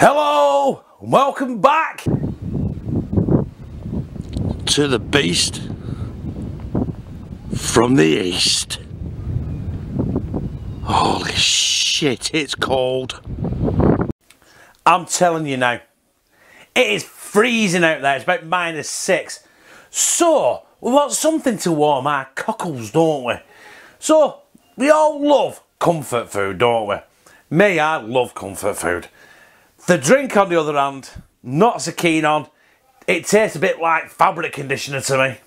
Hello, welcome back to the beast from the east. Holy shit, it's cold. I'm telling you now, it is freezing out there. It's about -6. So, we want something to warm our cockles, don't we? So, we all love comfort food, don't we? Me, I love comfort food. The drink, on the other hand, not so keen on. It tastes a bit like fabric conditioner to me.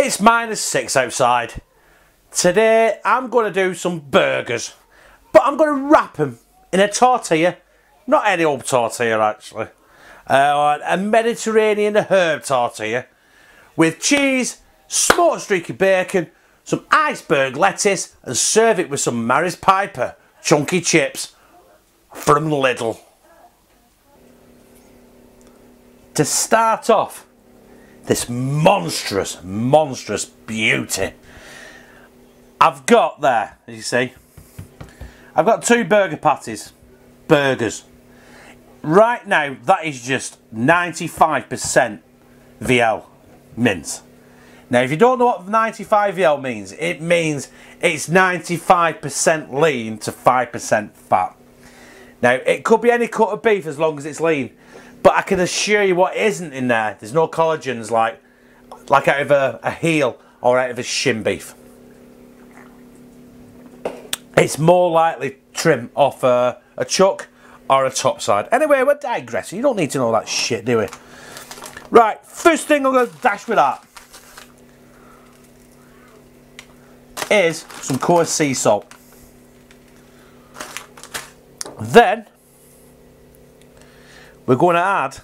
It's -6 outside. Today I'm going to do some burgers, but I'm going to wrap them in a tortilla. Not any old tortilla actually. A Mediterranean herb tortilla with cheese, smoked streaky bacon, some iceberg lettuce, and serve it with some Maris Piper chunky chips from Lidl. To start off, this monstrous beauty. I've got there, as you see, I've got 2 burger patties, burgers. Right now, that is just 95% VL mince. Now, if you don't know what 95 VL means, it means it's 95% lean to 5% fat. Now, it could be any cut of beef as long as it's lean. But I can assure you what isn't in there. There's no collagens like out of a heel or out of a shin beef. It's more likely trim off a chuck or a top side. Anyway, we're digressing. You don't need to know that shit, do we? Right, first thing I'm going to dash with that is some Coarse Sea Salt. Then we're going to add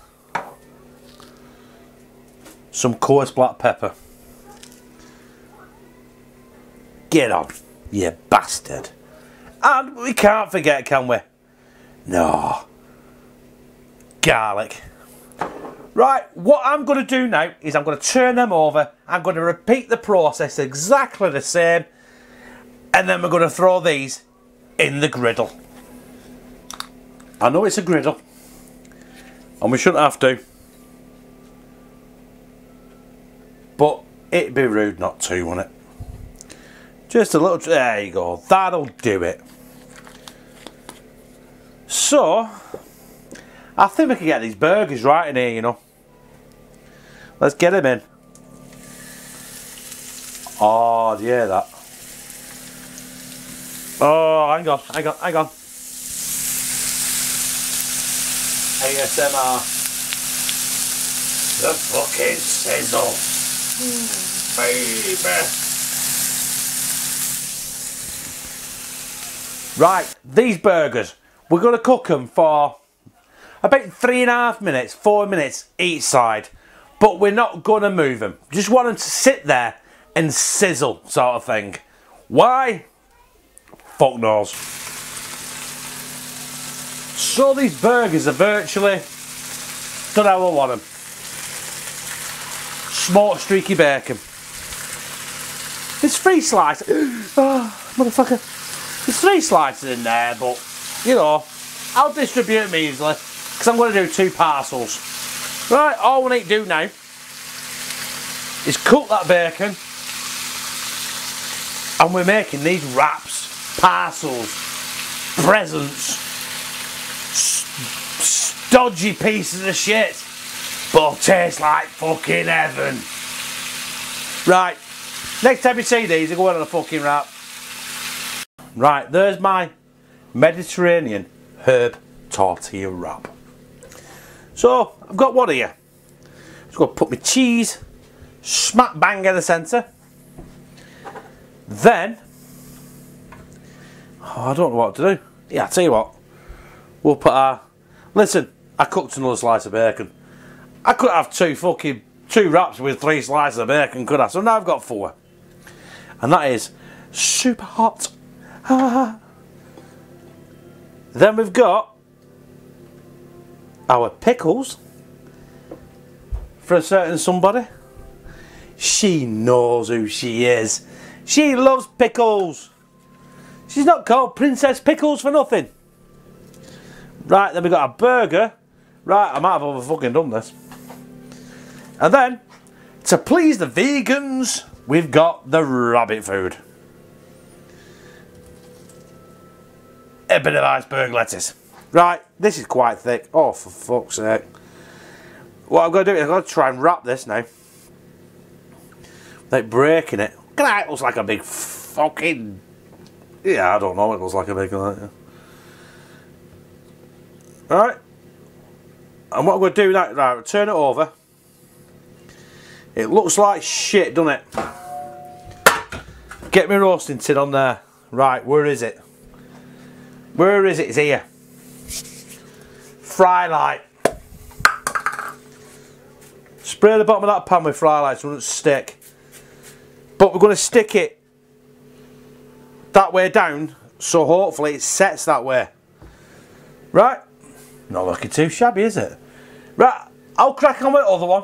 some coarse black pepper. Get on, you bastard. And we can't forget, can we? No. Garlic. Right, what I'm going to do now is I'm going to turn them over. I'm going to repeat the process exactly the same. And then we're going to throw these in the griddle. I know it's a griddle. And we shouldn't have to. But it'd be rude not to, wouldn't it? Just a little... There you go. That'll do it. So, I think we can get these burgers right in here, you know. Let's get them in. Oh, do you hear that? Oh, hang on. ASMR. The fucking sizzle. Baby. Right, these burgers, we're going to cook them for about 3.5 minutes, 4 minutes each side. But we're not going to move them. Just want them to sit there and sizzle, sort of thing. Why? Fuck knows. So these burgers are virtually done how I want them. Smoked streaky bacon. There's 3 slices. Oh, motherfucker. There's 3 slices in there, but, you know, I'll distribute them easily because I'm going to do 2 parcels. Right, all we need to do now is cook that bacon, and we're making these wraps, parcels, presents, stodgy pieces of shit, but taste like fucking heaven. Right, next time you see these, they're going on a fucking wrap. Right, there's my Mediterranean herb tortilla wrap. So, I've got one here. Just going to put my cheese smack bang in the centre. Then, Oh, I don't know what to do. Yeah, I tell you what. We'll put our... Listen, I cooked another slice of bacon. I could have two wraps with 3 slices of bacon, could I? So now I've got 4. And that is super hot. Then we've got our pickles for a certain somebody. She knows who she is. She loves pickles. She's not called Princess Pickles for nothing. Right, then we've got a burger. Right, I might have over fucking done this. And then, to please the vegans, we've got the rabbit food. A bit of iceberg lettuce. Right, this is quite thick. Oh, for fuck's sake. What I'm going to do is I'm going to try and wrap this now. Like breaking it. Look at that, it looks like a big fucking... Yeah, I don't know, it looks like a big... Right. And what I'm going to do now, right, turn it over. It looks like shit, doesn't it? Get my roasting tin on there. Right, where is it? Where is it? It's here. Fry light. Spray the bottom of that pan with fry light so it doesn't stick. But we're going to stick it that way down, so hopefully it sets that way. Right? Not looking too shabby, is it? Right, I'll crack on with the other one.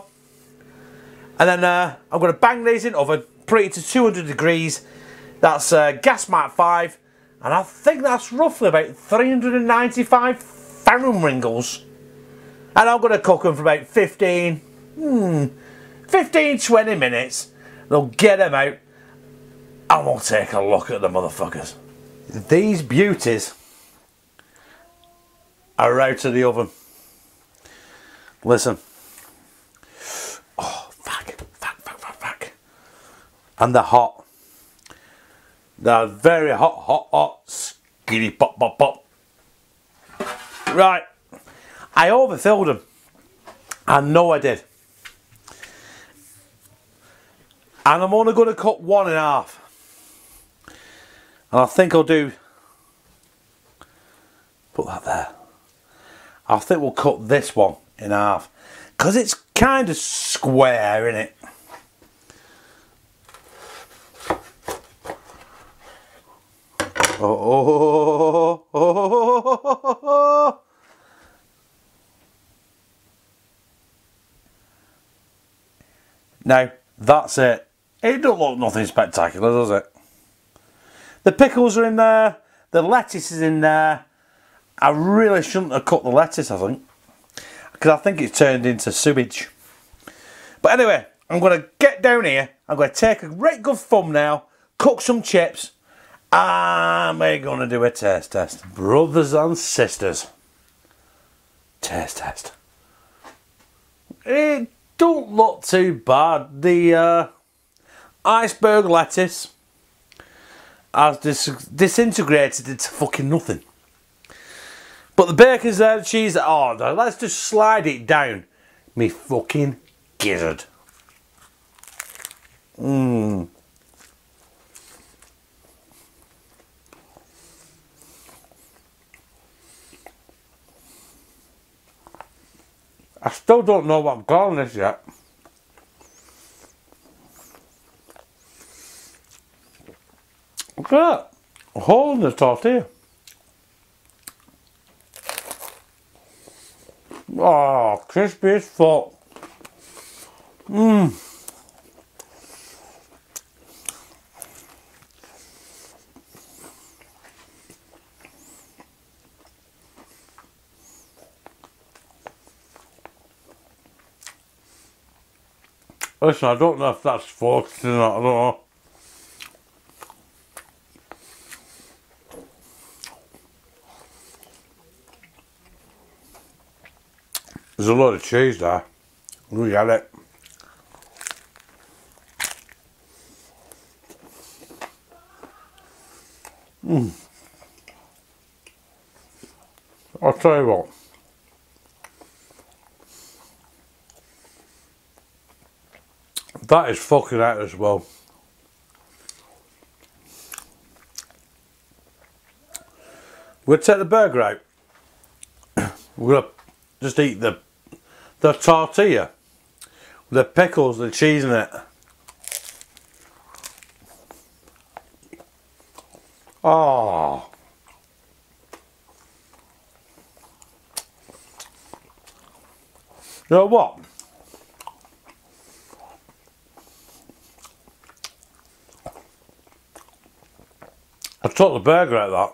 And then I'm going to bang these in the oven, put it to 200 degrees. That's gas mark 5. And I think that's roughly about 395 Fahrenheit. And I'm going to cook them for about 15, 20 minutes. They'll get them out and we'll take a look at the motherfuckers. These beauties are out of the oven. Listen. Oh, fuck. And they're hot. They're very hot, skitty pop. Right. I overfilled them. I know I did. And I'm only going to cut 1 in half. And I think I'll do... Put that there. I think we'll cut this one in half. Because it's kind of square, isn't it? Oh. Now, that's it. It don't look nothing spectacular, does it? The pickles are in there. The lettuce is in there. I really shouldn't have cut the lettuce, I think. Because I think it's turned into sewage. But anyway, I'm going to get down here. I'm going to take a great good thumbnail, cook some chips, and we're going to do a taste test. Brothers and sisters. Taste test. It don't look too bad. The iceberg lettuce has disintegrated into fucking nothing. But the bacon's there, the cheese, oh, let's just slide it down. Me fucking gizzard. I still don't know what I'm calling this yet. Look at that. A hole in the tortilla. Oh, crispy as fuck. Listen, I don't know if that's focused or not, I don't know. There's a lot of cheese there. Look at it. I'll tell you what. That is fucking out as well. We're going to take the burger out. We're going to just eat the tortilla with the pickles and the cheese in it. Oh. You know what? I took the burger out of that.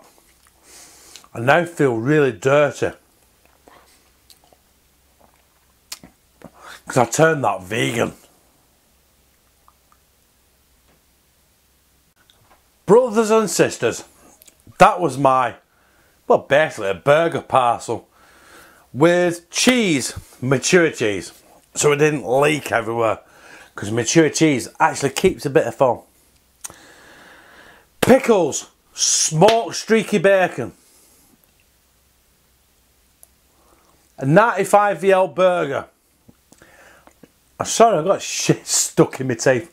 I now feel really dirty. Because I turned that vegan. Brothers and sisters, that was my, well, basically a burger parcel with cheese, mature cheese, so it didn't leak everywhere, because mature cheese actually keeps a bit of foam. Pickles, smoked streaky bacon, a 95VL burger. I'm sorry, I got shit stuck in my teeth.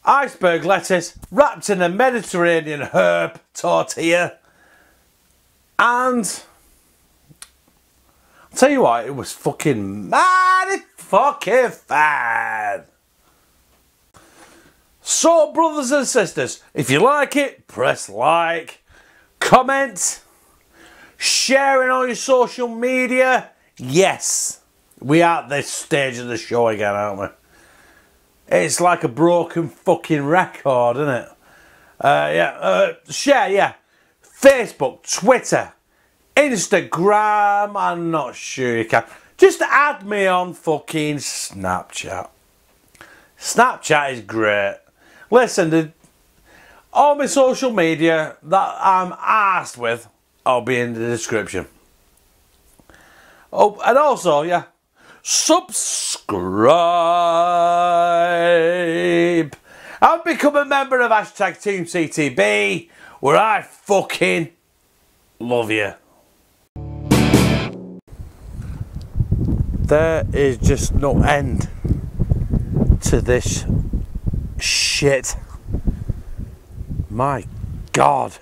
Iceberg lettuce wrapped in a Mediterranean herb tortilla, and I'll tell you what, it was fucking mighty fucking fine. So, brothers and sisters, if you like it, press like, comment, share it on your social media. Yes, we are at this stage of the show again, aren't we? It's like a broken fucking record, isn't it? Share, yeah. Facebook, Twitter, Instagram, I'm not sure you can. Just add me on fucking Snapchat. Snapchat is great. Listen, all my social media that I'm arsed with, I'll be in the description. Oh, and also, yeah, subscribe and become a member of #TeamCTB, where I fucking love you. There is just no end to this shit. My God.